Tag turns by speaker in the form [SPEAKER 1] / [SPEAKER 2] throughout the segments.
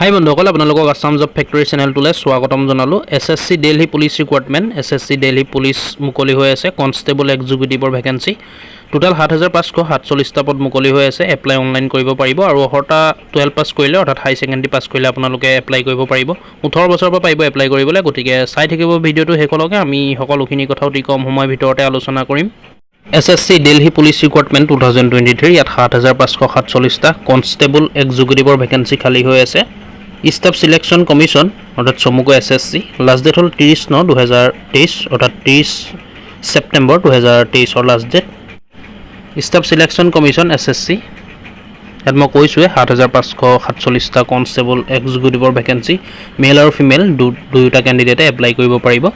[SPEAKER 1] হাই বন্ধুসকল, আপোনালোকক Assam job factory চেনেলটোলৈ স্বাগতম জনালোঁ। SSC Delhi police recruitment SSC Delhi police মুকলি হৈ আছে। কনষ্টেবল এক্সিকিউটিভৰ ভেকেঞ্চি টোটেল ৭,৫৪৭টা পদ মুকলি হৈ আছে। এপ্লাই অনলাইন কৰিব পাৰিব আৰু অহৰ্তা 12 পাছ কৰিলে অৰ্থাৎ হাই ছেকেণ্ডেৰী পাছ কৰিলে আপোনালোকে এপ্লাই কৰিব পাৰিব। 18 বছৰৰ পৰা পাৰিব এপ্লাই কৰিবলৈ। গতিকে চাই থাকিব ভিডিঅ'টো শেষলৈকে। আমি সকলোখিনি কথা অতি কম সময়ৰ ভিতৰতে আলোচনা কৰিম। SSC দিল্লী পুলিচ ৰিক্ৰুটমেণ্ট 2023 ইয়াত ৭,৫৪৭টা কনষ্টেবল এক্সিকিউটিভৰ ভেকেঞ্চি খালী হৈ আছে। ষ্টাফ সিলেকশ্যন কমিশ্যন অৰ্থাৎ চমুকৈ SSC লাষ্ট ডেট হ'ল 30/9/2023 অৰ্থাৎ 30 September 2023 last date. Staff selection commission SSC ইয়াত মই কৈছোঁৱে ৭,৫৪৭টা কনষ্টেবল এক্সিকিউটিভৰ ভেকেঞ্চি মেল আৰু ফিমেল দুয়োটা কেণ্ডিডেটে এপ্লাই কৰিব পাৰিব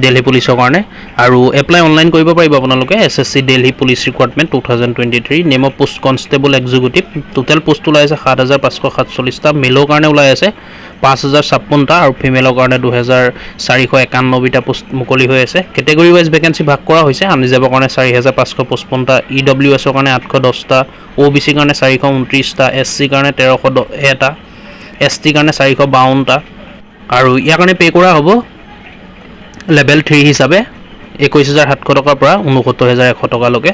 [SPEAKER 1] দিল্লী পুলিচৰ কাৰণে। আৰু এপ্লাই অনলাইন কৰিব পাৰিব আপোনালোকে SSC Delhi police recruitment 2023 name of post constable executive. Total post ওলাই আছে ৭,৫৪৭টা। মেলৰ কাৰণে ওলাই আছে ৫,০৫৬টা আৰু ফিমেলৰ কাৰণে ২,৪৯১টা পোষ্ট মুকলি হৈ আছে। কেটেগৰী ৱাইজ ভেকেঞ্চি ভাগ কৰা হৈছে। আনৰিজাৰ্ভৰ কাৰণে ৪,৫৫৫টা, EWSৰ কাৰণে 810টা, OBC কাৰণে 429টা, SC কাৰণে 1,301টা, ST কাৰণে 452টা। আৰু ইয়াৰ কাৰণে পে' কৰা হ'ব লেভেল 3 হিচাপে 21,৭০০ টকাৰ পৰা 69,১০০ টকালৈকে।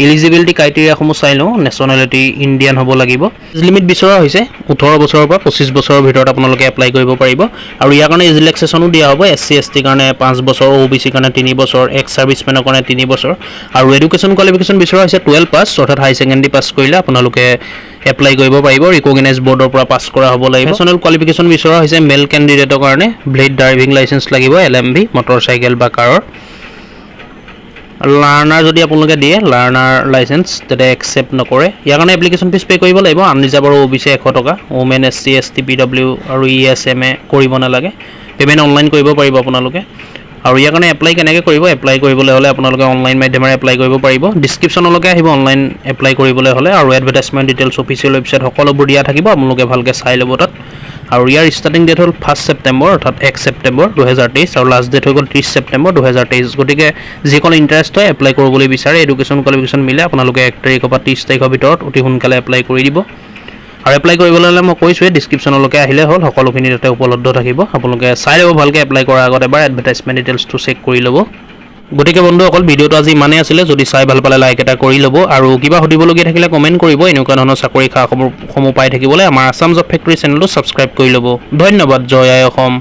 [SPEAKER 1] ইলিজিবিলিটি ক্ৰাইটেৰিয়াসমূহ চাই লওঁ। নেশ্যনেলিটি ইণ্ডিয়ান হ'ব লাগিব। এজ লিমিট বিচৰা হৈছে 18 বছৰৰ পৰা 25 বছৰৰ ভিতৰত আপোনালোকে এপ্লাই কৰিব পাৰিব। আৰু ইয়াৰ কাৰণে এজ ৰিলেক্সেশ্যনো দিয়া হ'ব। SC ST কাৰণে 5 বছৰ, OBC কাৰণে 3 বছৰ, এক্স ছাৰ্ভিচমেনৰ কাৰণে 3 বছৰ। আৰু এডুকেশ্যন কোৱালিফিকেশ্যন বিচৰা হৈছে 12 পাছ অৰ্থাৎ হাই ছেকেণ্ডেৰী পাছ কৰিলে আপোনালোকে এপ্লাই কৰিব পাৰিব। ৰিকগনাইজ বৰ্ডৰ পৰা পাছ কৰা হ'ব লাগিব। নেশ্যনেল কোৱালিফিকেশ্যন বিচৰা হৈছে মেল কেণ্ডিডেটৰ কাৰণে ব্লেড ড্ৰাইভিং লাইচেঞ্চ লাগিব, LMV মটৰচাইকেল বা কাৰৰ। লাৰ্ণাৰ যদি আপোনালোকে দিয়ে লাৰ্ণাৰ লাইচেঞ্চ তেতিয়া একচেপ্ট নকৰে। ইয়াৰ কাৰণে এপ্লিকেশ্যন ফিজ পে' কৰিব লাগিব। আনৰিজাৰ্ভ আৰু OBC 100 টকা, ওমেন SC ST PW আৰু ESMA কৰিব নালাগে। পে'মেণ্ট অনলাইন কৰিব পাৰিব আপোনালোকে। আৰু ইয়াৰ কাৰণে এপ্লাই কেনেকৈ কৰিব? এপ্লাই কৰিবলৈ হ'লে আপোনালোকে অনলাইন মাধ্যমেৰে এপ্লাই কৰিব পাৰিব। ডিছক্ৰিপশ্যনলৈকে আহিব অনলাইন এপ্লাই কৰিবলৈ হ'লে। আৰু এডভাৰটাইজমেণ্ট ডিটেইলছ অফিচিয়েল ৱেবছাইট সকলোবোৰ দিয়া থাকিব, আপোনালোকে ভালকৈ চাই ল'ব তাত। আৰু ইয়াৰ ষ্টাৰ্টিং ডেট হ'ল 1 ছেপ্টেম্বৰ অৰ্থাৎ 1 ছেপ্টেম্বৰ 2023 আৰু লাষ্ট ডেট হৈ গ'ল 30 ছেপ্টেম্বৰ 2023। গতিকে যিসকল ইণ্টাৰেষ্ট হয় এপ্লাই কৰিবলৈ বিচাৰে, এডুকেশ্যন কোৱালিফিকেশ্যন মিলে, আপোনালোকে 1 তাৰিখৰ পৰা 30 তাৰিখৰ ভিতৰত অতি সোনকালে এপ্লাই কৰি দিব। আৰু এপ্লাই কৰিবলৈ হ'লে মই কৈছোঁৱে ডিছক্ৰিপশ্যনলৈকে আহিলে হ'ল, সকলোখিনি তাতে উপলব্ধ থাকিব। আপোনালোকে চাই ল'ব ভালকৈ। এপ্লাই কৰাৰ আগত এবাৰ এডভাৰটাইজমেণ্ট ডিটেইলছটো চেক কৰি ল'ব। গতিকে বন্ধুসকল ভিডিঅ'টো আজি ইমানেই আছিলে। যদি চাই ভাল পালে লাইক এটা কৰি ল'ব আৰু কিবা সুধিবলগীয়া থাকিলে কমেণ্ট কৰিব। এনেকুৱা ধৰণৰ চাকৰি খা খবৰসমূহ পাই থাকিবলৈ আমাৰ আসাম জব ফেক্টৰী চেনেলটো ছাবস্ক্ৰাইব কৰি ল'ব। ধন্যবাদ। জয় আই অসম।